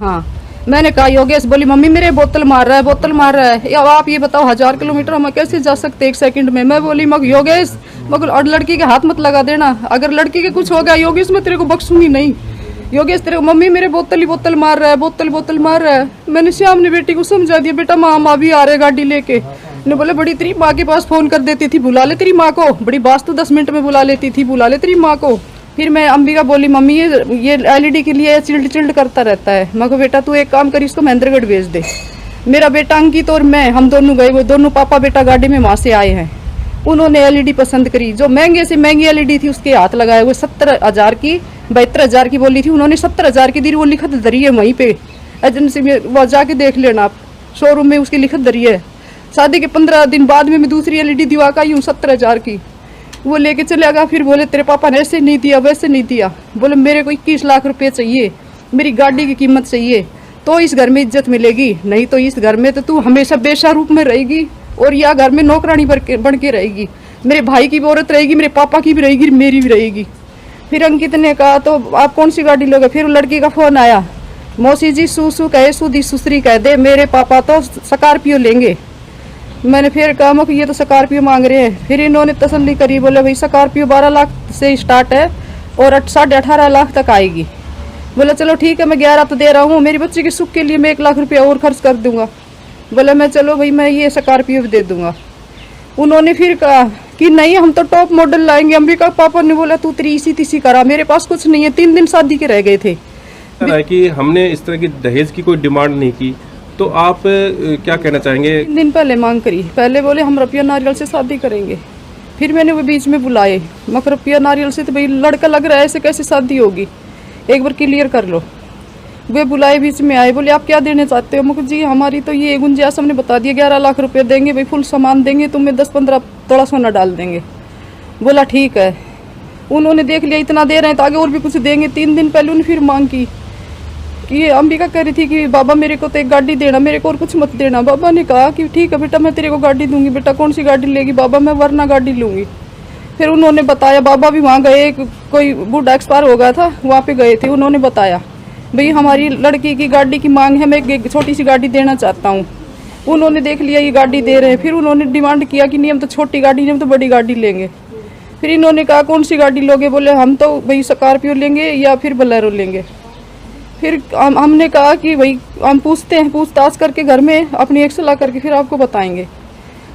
हाँ, मैंने कहा योगेश, बोली मम्मी मेरे बोतल मार रहा है, बोतल मार रहा है। या आप ये बताओ 1000 किलोमीटर हम कैसे जा सकते 1 सेकंड में। मैं बोली मग योगेश, मगर और लड़की के हाथ मत लगा देना, अगर लड़की के कुछ हो गया योगेश मैं तेरे को बख्शूंगी नहीं। योगेश तेरे को मम्मी मेरे बोतल ही बोतल मार रहा है, बोतल मार रहा है। मैंने श्याम ने बेटी को समझा दिया, बेटा माँ भी आ रहे गाड़ी लेके। ने बोले बड़ी तेरी माँ के पास फोन कर देती थी, बुला ले तेरी माँ को, बड़ी बात तो 10 मिनट में बुला लेती थी, बुला ले तेरी माँ को। फिर मैं अंबिका बोली मम्मी ये एलईडी के लिए चिल्ड करता रहता है। मैं को बेटा तू एक काम कर, इसको महेंद्रगढ़ भेज दे। मेरा बेटा अंकित और मैं हम दोनों गए, वो दोनों पापा बेटा गाड़ी में वहाँ से आए हैं। उन्होंने एलईडी पसंद करी, जो महंगे से महंगी एलईडी थी उसके हाथ लगाए। वो 70,000 की 72,000 की बोली थी, उन्होंने 70,000 की दी। वो लिखत धरी है वहीं पे एजेंसी में, वो जाके देख लेना आप, शोरूम में उसकी लिखत धरी है। शादी के 15 दिन बाद में मैं दूसरी एलईडी दिवा का यूँ 70,000 की वो लेके चले गया। फिर बोले तेरे पापा ने ऐसे नहीं दिया वैसे नहीं दिया। बोले मेरे को 21 लाख रुपए चाहिए, मेरी गाड़ी की कीमत चाहिए, तो इस घर में इज्जत मिलेगी, नहीं तो इस घर में तो तू हमेशा बेशा रूप में रहेगी और या घर में नौकरानी बन के रहेगी। मेरे भाई की भी औरत रहेगी, मेरे पापा की भी रहेगी, मेरी भी रहेगी। फिर अंकित ने कहा तो आप कौन सी गाड़ी लोगे। फिर लड़की का फोन आया, मौसी जी सू कहे सुधी सुसरी कह दे, मेरे पापा तो स्कॉर्पियो लेंगे। मैंने फिर कहा कि ये तो स्कॉर्पियो मांग रहे हैं। फिर इन्होंने तसल्ली करी, बोले भाई स्कॉर्पियो 12 लाख से स्टार्ट है और 18.5 लाख तक आएगी। बोला चलो ठीक है, मैं 11 तो दे रहा हूँ, मेरी बच्ची के सुख के लिए मैं 1 लाख रुपया और खर्च कर दूंगा। बोला मैं चलो भाई मैं ये स्कॉर्पियो भी दे दूंगा। उन्होंने फिर कहा कि नहीं हम तो टॉप मॉडल लाएंगे। अंबिका पापा ने बोला तू तेरी इसी तीसी करा, मेरे पास कुछ नहीं है। 3 दिन शादी के रह गए थे कि हमने इस तरह की दहेज की कोई डिमांड नहीं की, तो आप क्या कहना चाहेंगे। 3 दिन पहले मांग करी, पहले बोले हम रुपया नारियल से शादी करेंगे। फिर मैंने वो बीच में बुलाए, मगर रुपया नारियल से तो भाई लड़का लग रहा है, ऐसे कैसे शादी होगी, एक बार क्लियर कर लो। वे बुलाए, बीच में आए, बोले आप क्या देने चाहते हो। मुझे जी हमारी तो ये गुंजाइश हमने बता दिया 11 लाख रुपये देंगे भाई, फुल सामान देंगे, तुम्हें 10-15 तोला सोना डाल देंगे। बोला ठीक है। उन्होंने देख लिया इतना दे रहे हैं तो आगे और भी कुछ देंगे। 3 दिन पहले उन्होंने फिर मांग की कि अंबिका कह रही थी कि बाबा मेरे को तो एक गाड़ी देना, मेरे को और कुछ मत देना। बाबा ने कहा कि ठीक है बेटा मैं तेरे को गाड़ी दूंगी। बेटा कौन सी गाड़ी लेगी। बाबा मैं वरना गाड़ी लूंगी। फिर उन्होंने बताया, बाबा भी वहाँ गए, कोई बूढ़ा एक्सपायर हो गया था वहाँ पे गए थे। उन्होंने बताया भाई हमारी लड़की की गाड़ी की मांग है, मैं एक छोटी सी गाड़ी देना चाहता हूँ। उन्होंने देख लिया ये गाड़ी दे रहे हैं। फिर उन्होंने डिमांड किया कि नहीं हम तो छोटी गाड़ी नहीं, हम तो बड़ी गाड़ी लेंगे। फिर इन्होंने कहा कौन सी गाड़ी लोगे। बोले हम तो भाई स्कॉर्पियो लेंगे या फिर बोलेरो लेंगे। फिर हमने कहा कि भाई हम पूछते हैं, पूछताछ करके घर में अपनी एक सलाह करके फिर आपको बताएंगे।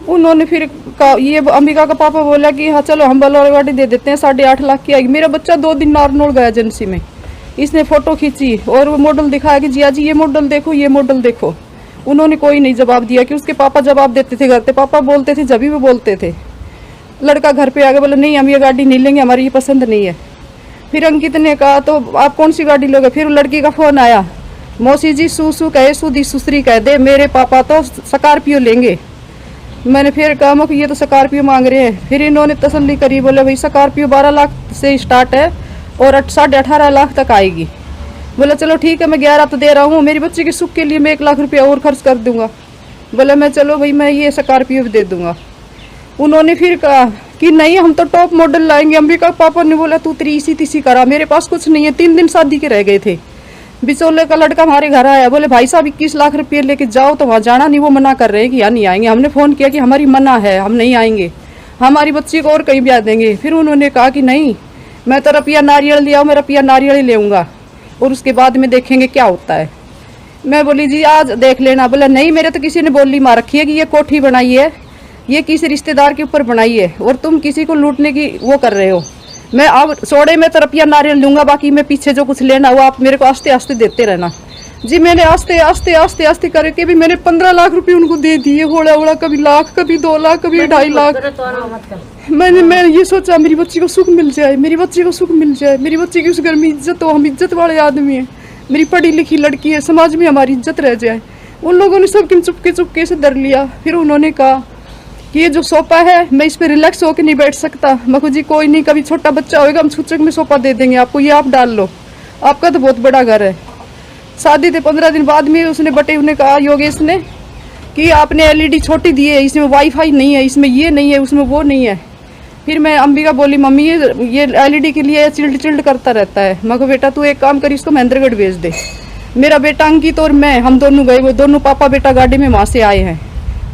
उन्होंने फिर कहा, ये अंबिका का पापा बोला कि हाँ चलो हम बोलेरो गाड़ी दे देते हैं, 8.5 लाख की आएगी। मेरा बच्चा 2 दिन नारनौल गया एजेंसी में, इसने फोटो खींची और वो मॉडल दिखाया कि जिया जी ये मॉडल देखो, ये मॉडल देखो। उन्होंने कोई नहीं जवाब दिया कि उसके पापा जवाब देते थे घर पे, पापा बोलते थे जब भी वो बोलते थे। लड़का घर पे आ गया, बोला नहीं हम ये गाड़ी नहीं लेंगे, हमारी ये पसंद नहीं है। फिर अंकित ने कहा तो आप कौन सी गाड़ी लोगे। फिर लड़की का फोन आया, मौसी जी सू कहे सुधी सुसरी कह दे, मेरे पापा तो स्कॉर्पियो लेंगे। मैंने फिर कहा कि ये तो स्कॉर्पियो मांग रहे हैं। फिर इन्होंने तसल्ली करी, बोले भाई स्कॉर्पियो 12 लाख से स्टार्ट है और 18.5 लाख तक आएगी। बोला चलो ठीक है, मैं 11 तो दे रहा हूँ, मेरी बच्ची के सुख के लिए मैं 1 लाख रुपया और खर्च कर दूंगा। बोला मैं चलो भाई मैं ये स्कॉर्पियो भी दे दूंगा। उन्होंने फिर कहा कि नहीं हम तो टॉप मॉडल लाएंगे। अंबिका पापा ने बोला तू तेरी इसी तीसी करा, मेरे पास कुछ नहीं है। 3 दिन शादी के रह गए थे। बिचौले का लड़का हमारे घर आया, बोले भाई साहब 21 लाख रुपये लेके जाओ, तो वहाँ जाना नहीं, वो मना कर रहे हैं कि यहाँ नहीं आएंगे। हमने फ़ोन किया कि हमारी मना है, हम नहीं आएंगे, हमारी बच्ची को और कहीं ब्याह देंगे। फिर उन्होंने कहा कि नहीं मैं तो रुपया नारियल लिया, मैं रुपया नारियल ही लेऊंगा और उसके बाद में देखेंगे क्या होता है। मैं बोली जी आज देख लेना। बोला नहीं मेरे तो किसी ने बोली मार रखी है कि ये कोठी बनाई है, ये किसी रिश्तेदार के ऊपर बनाई है और तुम किसी को लूटने की वो कर रहे हो। मैं अब सोड़े में तो रुपया नारियल लूंगा, बाकी मैं पीछे जो कुछ लेना वो आप मेरे को आस्ते आस्ते देते रहना। जी मैंने आस्ते आस्ते आस्ते आस्ते करके भी मैंने 15 लाख रुपए उनको दे दिए, होड़ा होड़ा, कभी लाख, कभी 2 लाख, कभी 2.5 लाख। मैंने ये सोचा मेरी बच्ची को सुख मिल जाए, मेरी बच्ची को सुख मिल जाए, मेरी बच्ची की उस घर में इज्जत हो, हम इज्जत वाले आदमी हैं, मेरी पढ़ी लिखी लड़की है, समाज में हमारी इज्जत रह जाए। उन लोगों ने सब चुपके चुपके से डर लिया। फिर उन्होंने कहा कि ये जो सोफा है मैं इस पर रिलैक्स होकर नहीं बैठ सकता। मखू जी कोई नहीं, कभी छोटा बच्चा होगा हम छूचक में सोफा दे देंगे आपको, ये आप डाल लो, आपका तो बहुत बड़ा घर है। शादी थे 15 दिन बाद में उसने बटे ने कहा योगेश ने कि आपने एलईडी छोटी दी है, इसमें वाईफाई नहीं है, इसमें ये नहीं है, उसमें वो नहीं है। फिर मैं अंबिका बोली मम्मी ये एलईडी के लिए चिल्ड करता रहता है। मैं को बेटा तू एक काम कर, इसको महेंद्रगढ़ भेज दे। मेरा बेटा अंकित और मैं, हम दोनों गए, वो दोनों पापा बेटा गाड़ी में वहां से आए हैं।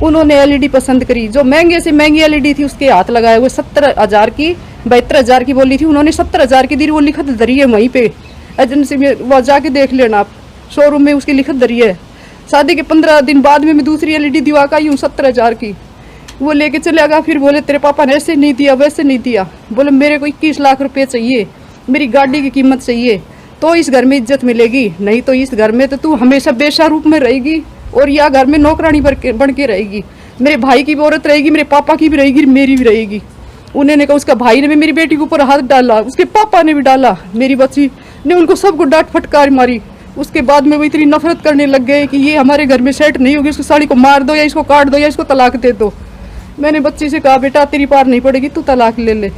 उन्होंने एलईडी पसंद करी, जो महंगे से महंगी एलईडी थी उसके हाथ लगाए। वो 70,000 की 72,000 की बोली थी, उन्होंने 70,000 की दी। वो लिखत धरी है वहीं पे एजेंसी में, वह जाके देख लेना आप, शोरूम में उसकी लिखत धरी है। शादी के 15 दिन बाद में मैं दूसरी एलईडी दिवा का यूँ 70,000 की वो लेके चले गया। फिर बोले तेरे पापा ने ऐसे नहीं दिया वैसे नहीं दिया। बोले मेरे को 21 लाख रुपए चाहिए, मेरी गाड़ी की कीमत चाहिए, तो इस घर में इज्जत मिलेगी, नहीं तो इस घर में तो तू हमेशा बेशा रूप में रहेगी और या घर में नौकरानी बन के रहेगी। मेरे भाई की भी औरत रहेगी, मेरे पापा की भी रहेगी, मेरी भी रहेगी। उन्होंने कहा, उसका भाई ने भी मेरी बेटी के ऊपर हाथ डाला, उसके पापा ने भी डाला, मेरी बच्ची ने उनको सबको डांट फटकार मारी। उसके बाद में वो इतनी नफरत करने लग गए कि ये हमारे घर में सेट नहीं होगी, इसको साड़ी को मार दो या इसको काट दो या इसको तलाक दे दो। मैंने बच्ची से कहा बेटा तेरी पार नहीं पड़ेगी, तू तलाक ले ले।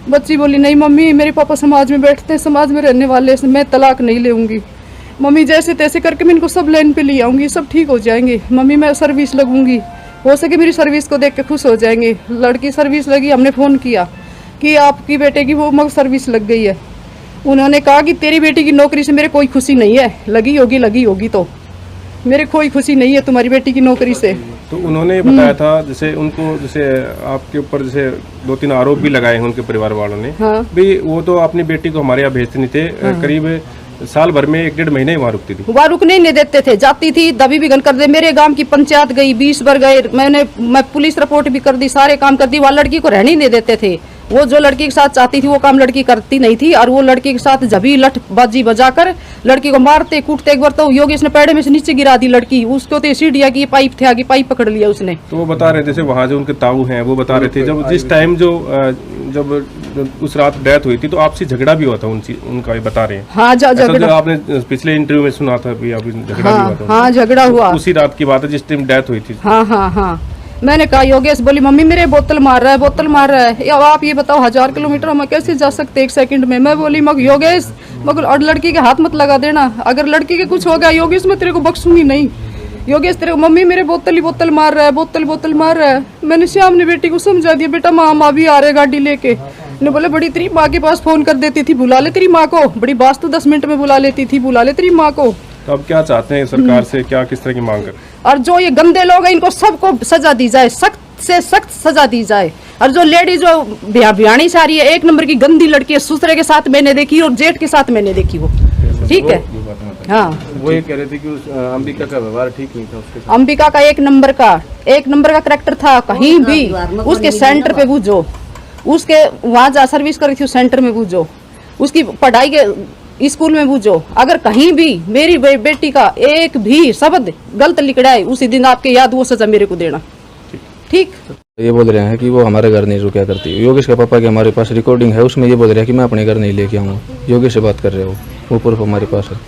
बच्ची बोली नहीं मम्मी, मेरे पापा समाज में बैठते हैं, समाज में रहने वाले, मैं तलाक नहीं लेऊंगी। मम्मी जैसे तैसे करके मैं इनको सब लाइन पे ले आऊंगी, सब ठीक हो जाएंगे। मम्मी मैं सर्विस लगूंगी, हो सके मेरी सर्विस को देख के खुश हो जाएंगे। लड़की सर्विस लगी, हमने फ़ोन किया कि आपकी बेटे की वो मगर सर्विस लग गई है। उन्होंने कहा कि तेरी बेटी की नौकरी से मेरे कोई खुशी नहीं है, लगी होगी तो मेरे कोई खुशी नहीं है तुम्हारी बेटी की नौकरी से। तो उन्होंने बताया था जैसे उनको जैसे आपके ऊपर जैसे 2-3 आरोप भी लगाए हैं उनके परिवार वालों ने। हाँ। भी वो तो अपनी बेटी को हमारे यहाँ भेजते नहीं थे। हाँ। करीब साल भर में 1-1.5 महीने वहाँ रुकती थी। वहाँ रुकने नहीं देते थे, जाती थी दबी भी कर दे। मेरे गांव की पंचायत गई, 20 बार गए, मैं पुलिस रिपोर्ट भी कर दी, सारे काम कर दी। वहाँ लड़की को रहने ही नहीं देते थे। वो जो लड़की के साथ चाहती थी वो काम लड़की करती नहीं थी, और वो लड़की के साथ जभी लठबाजी बजाकर लड़की को मारते कूटते। एक बार तो योगेश ने पैड़े में से नीचे गिरा दी लड़की, उसको तो सीढ़िया की पाइप थे आगे, पाइप पकड़ लिया उसने। तो वो बता रहे थे जैसे वहाँ जो उनके ताऊ हैं वो बता रहे थे जब जिस टाइम जब उस रात डेथ हुई थी तो आपसी झगड़ा भी हुआ था उनका, ये बता रहे हैं। हाँ झगड़ा आपने पिछले इंटरव्यू में सुना था भी अभी झगड़ा भी हुआ था। हाँ झगड़ा हुआ, उसी रात की बात है जिस टाइम डेथ हुई थी। हाँ। मैंने कहा योगेश, बोली मम्मी मेरे बोतल मार रहा है। अब आप ये बताओ 1000 किलोमीटर हम कैसे जा सकते 1 सेकंड में। मैं बोली मगर योगेश, मगर और लड़की के हाथ मत लगा देना, अगर लड़की के कुछ हो गया योगेश मैं तेरे को बख्शूंगी नहीं। योगेश तेरे मम्मी मेरे बोतल मार रहा है, बोतल मार रहा है। मैंने श्याम ने बेटी को समझा दिया, बेटा माँ भी आ रहे गाड़ी लेके। ने बोले बड़ी तेरी माँ के पास फोन कर देती थी, बुला ले तेरी माँ को, बड़ी बात तो 10 मिनट में बुला लेती थी, बुला ले तेरी माँ को। तो अब क्या चाहते हैं सरकार से, क्या किस तरह की मांग कर? और जो ये गंदे लोग हैं इनको सबको सजा दी जाए, सख्त से सख्त सजा दी जाए। और जो लेडी जो बिहानी से आ रही है, 1 नंबर की गंदी लड़की है, ससुरे के साथ मैंने देखी और जेठ के साथ मैंने देखी वो, ठीक है। हाँ वो ये कह रहे थे कि अंबिका का व्यवहार ठीक नहीं था उसके साथ। अंबिका का 1 नंबर का करैक्टर था, कहीं भी उसके सेंटर पे बूझो, उसके वहाँ जा सर्विस कर रही थी सेंटर में बूझो, उसकी पढ़ाई के स्कूल में बूझो, अगर कहीं भी मेरी बेटी का एक भी शब्द गलत लिखड़ा है उसी दिन आपके याद वो सजा मेरे को देना, ठीक। ये बोल रहे हैं कि वो हमारे घर नहीं रुका करती। योगेश के पापा के हमारे पास रिकॉर्डिंग है, उसमें ये बोल रहे हैं कि मैं अपने घर नहीं लेके आऊँगा। योगेश से बात कर रहे हो, वो प्रूफ हमारे पास है।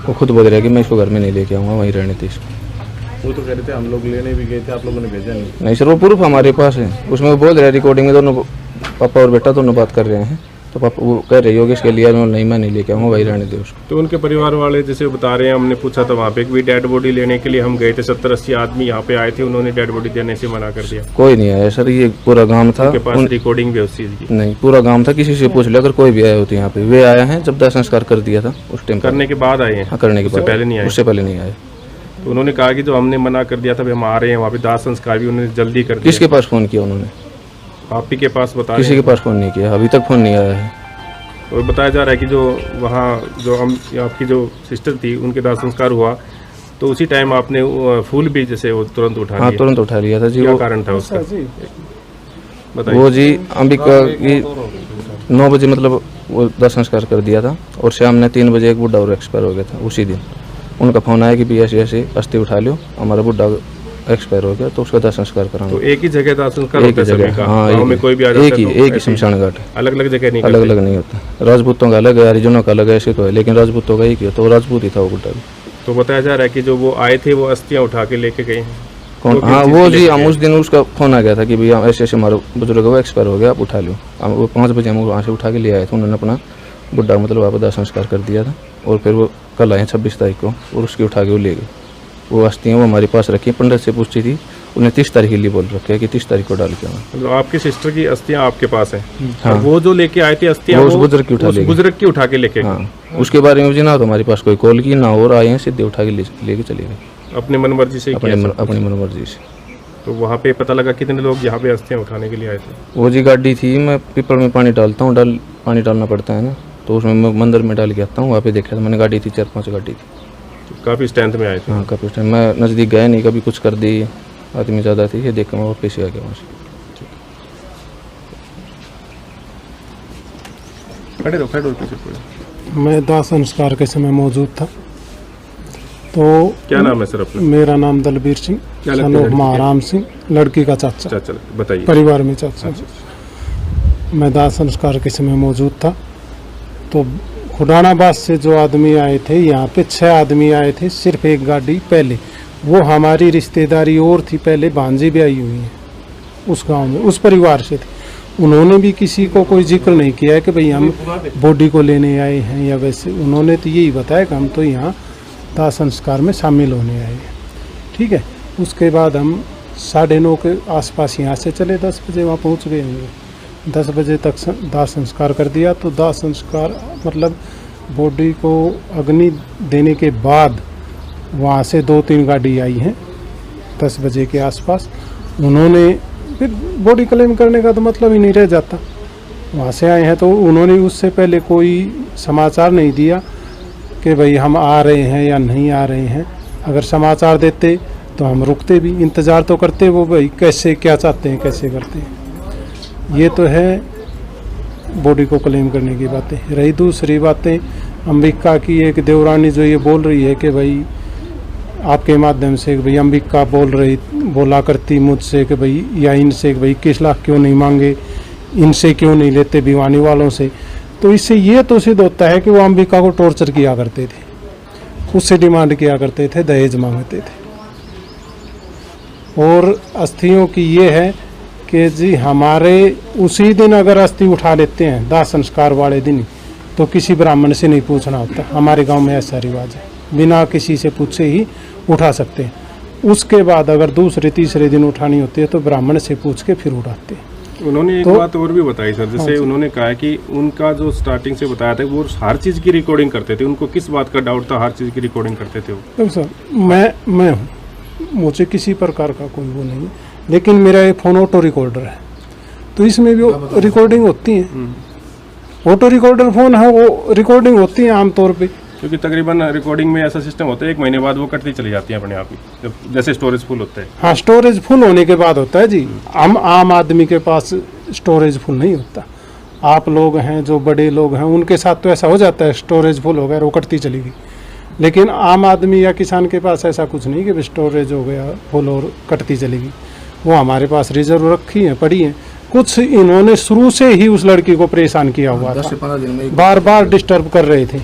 वो खुद बोल रहे हैं कि मैं इसको घर में नहीं लेके आऊँगा, वहीं रहने थे इसको। वो तो कह रहे थे हम लोग लेने भी गए थे, आप लोगों ने भेजा नहीं। नहीं सर, वो प्रूफ हमारे पास है, उसमें वो बोल रहे हैं रिकॉर्डिंग में, दोनों पापा और बेटा दोनों बात कर रहे हैं। तो पापा वो कह रहे योगेश के लिए मैं नहीं लेके आऊँगा, वहीं रहने दे उसको। तो उनके परिवार वाले जैसे बता रहे हैं, हमने पूछा था वहाँ पे भी डेड बॉडी लेने के लिए हम गए थे, 70-80 आदमी यहाँ पे आए थे, उन्होंने डेड बॉडी देने से मना कर दिया। कोई नहीं आया सर, ये पूरा गांव था, उनके पास रिकॉर्डिंग भी उस चीज की नहीं, पूरा गांव था, किसी से पूछ लिया अगर कोई भी आया होते यहाँ पे। वे आए हैं जब दाह संस्कार कर दिया था उस टाइम करने के बाद आए हैं। हाँ, करने के बाद, पहले नहीं आए, उससे पहले नहीं आए। तो उन्होंने कहा कि जो हमने मना कर दिया था हम आ रहे हैं, वहाँ पे दाह संस्कार भी उन्होंने जल्दी कर दिया। किसके पास फोन किया उन्होंने? आप ही के पास बता किसी के पास फोन नहीं किया, अभी तक फोन नहीं आया है। और बताया जा रहा है कि जो वहाँ जो हम आपकी जो सिस्टर थी उनके दाह संस्कार हुआ तो उसी टाइम आपने फूल भी जैसे वो तुरंत उठा लिया। हाँ, तुरंत उठा लिया था जी। क्या वो कारण था उसका बताइए। वो जी अंबिका की 9 बजे मतलब वो दाह संस्कार कर दिया था, और शाम ने 3 बजे एक बुढ़ा और एक्सपायर हो गया था। उसी दिन उनका फोन आया कि भी ऐसे अस्थि उठा लो, हमारा बुढ़ा एक्सपायर हो गया, तो उसका दाह संस्कार कराना। तो एक ही जगह दाह संस्कार एक ही जगह, हाँ, एक ही शमशान घाट है, अलग अलग जगह नहीं, अलग अलग नहीं होता। राजपूतों का अलग है, हरिजनों का अलग है, ऐसे तो है, लेकिन राजपूतों का एक ही है, तो राजपूत ही था वो बुढ़ा भी। तो बताया जा रहा है कि जो वो आए थे वो अस्थियां उठा के लेके गए हैं। कौन? हाँ वो जी, हम उस दिन उसका फोन आ गया था कि भैया ऐसे ऐसे हमारा बुजुर्ग वो एक्सपायर हो गया, आप उठा लो। हम वो 5 बजे हम वहाँ से उठा के ले आए थे, उन्होंने अपना बुढ़ा मतलब वहाँ पर दाह संस्कार कर दिया था, और फिर वो कल आए 26 तारीख को, और उसकी उठा के वो ले गए। वो अस्थियाँ वो हमारे पास रखी, पंडित से पूछती थी, उन्हें 30 तारीख के लिए बोल रखे कि 30 तारीख को डाल के आना। मतलब आपकी सिस्टर की अस्थियां आपके पास है? हाँ। वो जो लेके आए थे अस्थियां वो उस बुजुर्ग की उठा के लेके हाँ, उसके बारे में जी ना तो हमारे पास कोई कॉल की ना और आए हैं, सीधे उठा के लेके चले गए अपने मनमर्जी से किया सब? अपनी मनमर्जी से। तो वहाँ पे पता लगा कितने लोग यहाँ पे अस्थियाँ उठाने के लिए आए थे? वो जी गाड़ी थी, मैं पीपल में पानी डालता हूँ, पानी डालना पड़ता है ना, तो उसमें मैं मंदिर में डाल के आता हूँ। वहाँ पे देखा था मैंने, गाड़ी थी 4-5 गाड़ी थी। तो काफ़ी स्ट्रेंथ में आए थे? हाँ काफ़ी टाइम, मैं नज़दीक गया नहीं, कभी कुछ कर दी, आदमी ज़्यादा थी, ये देख कर मैं वापस आ गया वहाँ से। खड़े रहो पीछे। मैं दाह संस्कार के समय मौजूद था। तो क्या नाम है सर अपना? मेरा नाम दलबीर सिंह, क्या लगता है सन ऑफ लड़की महाराम सिंह, लड़की का चाचा, चाचा बताइए। परिवार में चाचा। मैं दाह संस्कार के समय मौजूद था। तो खुडानाबाद से जो आदमी आए थे, यहाँ पे 6 आदमी आए थे, सिर्फ एक गाड़ी पहले। वो हमारी रिश्तेदारी और थी, पहले भांजी भी आई हुई है उस गांव में, उस परिवार से थे। उन्होंने भी किसी को कोई जिक्र नहीं किया है कि भाई हम बॉडी को लेने आए हैं या वैसे। उन्होंने तो यही बताया कि हम तो यहाँ दाह संस्कार में शामिल होने आए हैं। ठीक है। उसके बाद हम 9:30 के आसपास यहाँ से चले, 10 बजे वहाँ पहुँच गए होंगे। 10 बजे तक दाह संस्कार कर दिया। तो दाह संस्कार मतलब बॉडी को अग्नि देने के बाद वहाँ से 2-3 गाड़ी आई हैं 10 बजे के आसपास। उन्होंने फिर बॉडी क्लेम करने का तो मतलब ही नहीं रह जाता। वहाँ से आए हैं तो उन्होंने उससे पहले कोई समाचार नहीं दिया कि भाई हम आ रहे हैं या नहीं आ रहे हैं। अगर समाचार देते तो हम रुकते भी, इंतज़ार तो करते वो भाई कैसे क्या चाहते हैं, कैसे करते हैं। ये तो है बॉडी को क्लेम करने की बातें। रही दूसरी बातें अंबिका की, एक देवरानी जो ये बोल रही है कि भाई आपके माध्यम से भाई अंबिका बोला करती मुझसे कि भाई या इनसे कि भाई 21 लाख क्यों नहीं मांगे, इनसे क्यों नहीं लेते भिवानी वालों से। तो इससे ये तो सिद्ध होता है कि वो अंबिका को टॉर्चर किया करते थे, उससे डिमांड किया करते थे, दहेज मांगते थे। और अस्थियों की ये है कि जी हमारे उसी दिन अगर अस्थि उठा लेते हैं दाह संस्कार वाले दिन, तो किसी ब्राह्मण से नहीं पूछना होता। हमारे गांव में ऐसा रिवाज है, बिना किसी से पूछे ही उठा सकते हैं। उसके बाद अगर दूसरे तीसरे दिन उठानी होती है तो ब्राह्मण से पूछ के फिर उठाते हैं। उन्होंने एक बात और भी बताई सर, जैसे उन्होंने कहा कि उनका जो स्टार्टिंग से बताया था वो हर चीज़ की रिकॉर्डिंग करते थे। उनको किस बात का डाउट था? हर चीज़ की रिकॉर्डिंग करते थे वो। तो सर मैं हूँ, मुझे किसी प्रकार का कोई वो नहीं है, लेकिन मेरा एक फ़ोन ऑटो रिकॉर्डर है, तो इसमें भी रिकॉर्डिंग होती है। ऑटो रिकॉर्डर फ़ोन है, वो रिकॉर्डिंग होती है आमतौर पे। क्योंकि तकरीबन रिकॉर्डिंग में ऐसा सिस्टम होता है 1 महीने बाद वो कटती चली जाती है अपने आप ही, जब जैसे स्टोरेज फुल होता है। हाँ, स्टोरेज फुल होने के बाद होता है जी। हम आम आदमी के पास स्टोरेज फुल नहीं होता। आप लोग हैं जो बड़े लोग हैं उनके साथ तो ऐसा हो जाता है, स्टोरेज फुल हो गया वो कटती चली गई। लेकिन आम आदमी या किसान के पास ऐसा कुछ नहीं कि स्टोरेज हो गया फुल और कटती चली गई। वो हमारे पास रिजर्व रखी है, पड़ी है। कुछ इन्होंने शुरू से ही उस लड़की को परेशान किया हुआ था, बार बार डिस्टर्ब कर रहे थे।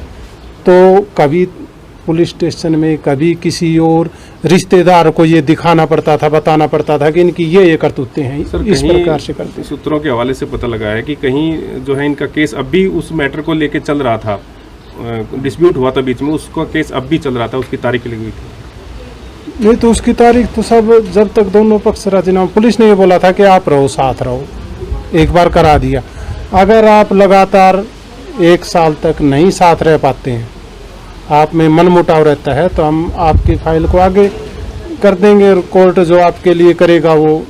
तो कभी पुलिस स्टेशन में, कभी किसी और रिश्तेदार को ये दिखाना पड़ता था, बताना पड़ता था कि इनकी ये करतूतें हैं, इस प्रकार से करते। सूत्रों के हवाले से पता लगा है कि कहीं जो है इनका केस अब भी उस मैटर को लेके चल रहा था, डिस्प्यूट हुआ था बीच में, उसका केस अब भी चल रहा था, उसकी तारीख लगी हुई थी। नहीं तो उसकी तारीख तो सब जब तक दोनों पक्ष राजीनामा, पुलिस ने ये बोला था कि आप रहो, साथ रहो, एक बार करा दिया। अगर आप लगातार 1 साल तक नहीं साथ रह पाते हैं, आप में मनमुटाव रहता है, तो हम आपकी फाइल को आगे कर देंगे। कोर्ट जो आपके लिए करेगा वो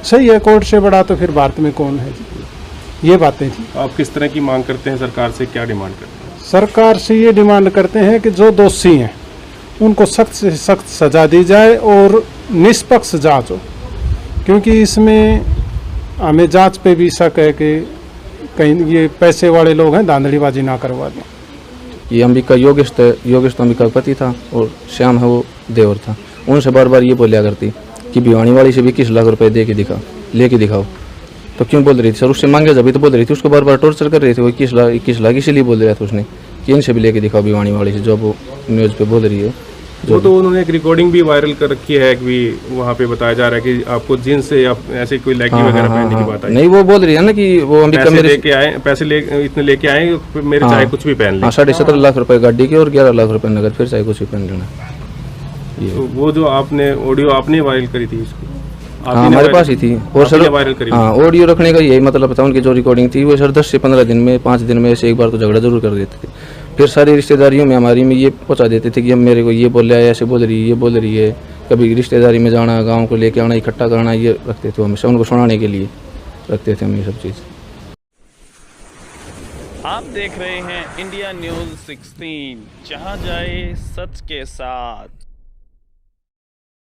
सही है। कोर्ट से बड़ा तो फिर भारत में कौन है जी। ये बातें थी। आप किस तरह की मांग करते हैं सरकार से, क्या डिमांड करते हैं? सरकार से ये डिमांड करते हैं कि जो दोषी हैं उनको सख्त से सख्त सजा दी जाए और निष्पक्ष जांच हो, क्योंकि इसमें हमें जांच पे भी शक है कि कहीं ये पैसे वाले लोग हैं, धांधलीबाजी ना करवा दें। ये अंबिका योगेश तो अंबिका का पति था और श्याम है वो देवर था। उनसे बार बार ये बोलिया करती कि भिवानी वाली से भी 21 लाख रुपए लेके दिखाओ। तो क्यों बोल रही थी सर? उससे मांगे जब तो बोल रही थी, उसको बार बार टॉर्चर कर रही थी। वो 21 लाख इसीलिए बोल रहा था उसने कि इनसे भी लेके दिखाओ भिवानी वाली से, जो वो न्यूज़ पे बोल रही है। वो तो उन्होंने एक रिकॉर्डिंग भी वायरल कर रखी है कि वहाँ पे बताया जा रहा है कि आपको जींस से या ऐसे कोई लेगी वगैरह पहनने की बात आई। नहीं, वो बोल रही है ना कि वो अंबिका मेरे लेके आए, पैसे इतने लेके आए, मेरे चाहे कुछ भी पहन ले। 17.5 लाख रुपए गाड़ी के और 11 लाख रुपए नगद, फिर चाहे कुछ भी पहन लेना। तो वो जो आपने ऑडियो आपने वायरल करी थी उसको? हाँ, हमारे पास ही थी। और सर वायरल करी? हाँ, ऑडियो रखने का यही मतलब था। उनकी जो रिकॉर्डिंग थी वो सर 10 से 15 दिन में, 5 दिन में ऐसे एक बार तो झगड़ा जरूर कर देते थे। फिर सारी रिश्तेदारियों में हमारी में ये पहुंचा देते थे कि हम मेरे को ये बोल रहा है, ऐसे बोल रही है, ये बोल रही है। कभी रिश्तेदारी में जाना, गांव को लेके आना, इकट्ठा करना, ये रखते थे हमेशा, उनको सुनाने के लिए रखते थे हम ये सब चीज़। आप देख रहे हैं इंडिया न्यूज़ 16, जहां जाए सच के साथ।